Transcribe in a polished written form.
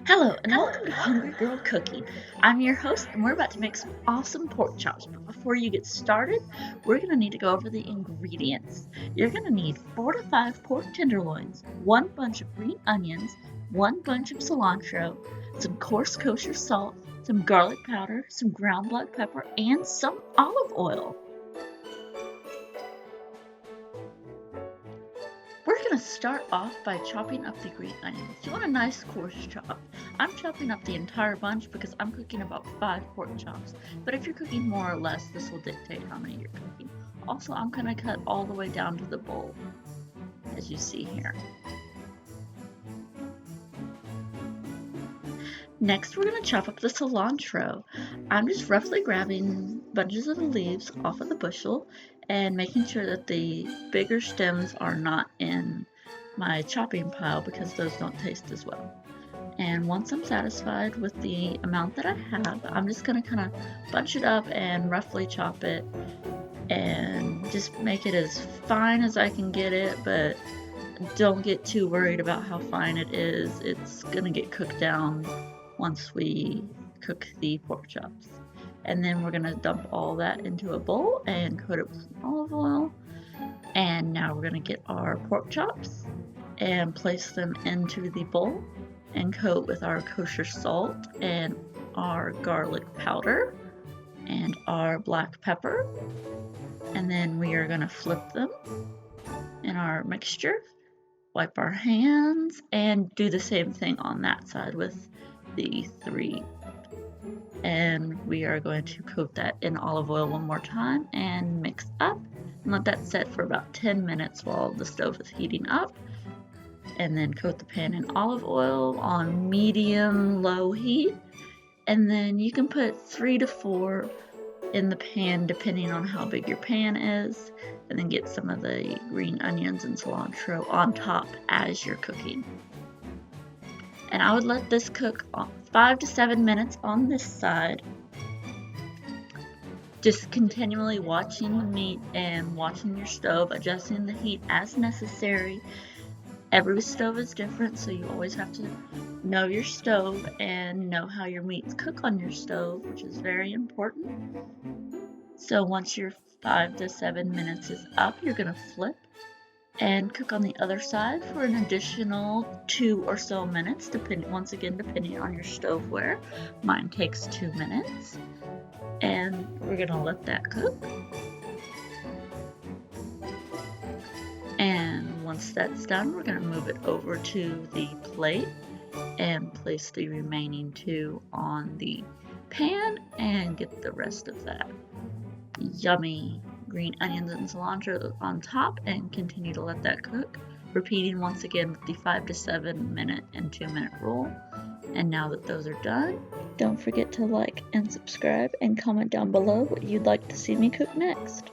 Hello and welcome to Hungry Girl Cooking. I'm your host and we're about to make some awesome pork chops. But before you get started, we're going to need to go over the ingredients. You're going to need 4 to 5 pork tenderloins, 1 bunch of green onions, 1 bunch of cilantro, some coarse kosher salt, some garlic powder, some ground black pepper, and some olive oil. We're going to start off by chopping up the green onions. You want a nice coarse chop. I'm chopping up the entire bunch because I'm cooking about 5 pork chops. But if you're cooking more or less, this will dictate how many you're cooking. Also, I'm going to cut all the way down to the bowl, as you see here. Next, we're going to chop up the cilantro. I'm just roughly grabbing bunches of the leaves off of the bushel and making sure that the bigger stems are not in my chopping pile because those don't taste as well. And once I'm satisfied with the amount that I have, I'm just going to kind of bunch it up and roughly chop it and just make it as fine as I can get it, but don't get too worried about how fine it is. It's going to get cooked down once we cook the pork chops. And then we're going to dump all that into a bowl and coat it with olive oil. And now we're going to get our pork chops and place them into the bowl and coat with our kosher salt and our garlic powder and our black pepper. And then we are going to flip them in our mixture, wipe our hands, and do the same thing on that side with the 3. And we are going to coat that in olive oil one more time and mix up and let that set for about 10 minutes while the stove is heating up. And then coat the pan in olive oil on medium-low heat. And then you can put 3 to 4 in the pan depending on how big your pan is. And then get some of the green onions and cilantro on top as you're cooking. And I would let this cook 5 to 7 minutes on this side. Just continually watching the meat and watching your stove, adjusting the heat as necessary. Every stove is different, so you always have to know your stove and know how your meats cook on your stove, which is very important. So once your 5 to 7 minutes is up, you're going to flip and cook on the other side for an additional 2 or so minutes, depending on your stoveware. Mine takes 2 minutes, and we're gonna let that cook. And once that's done, we're gonna move it over to the plate and place the remaining 2 on the pan and get the rest of that yummy green onions and cilantro on top and continue to let that cook, repeating once again with the 5 to 7 minute and 2 minute rule. And now that those are done, don't forget to like and subscribe and comment down below what you'd like to see me cook next.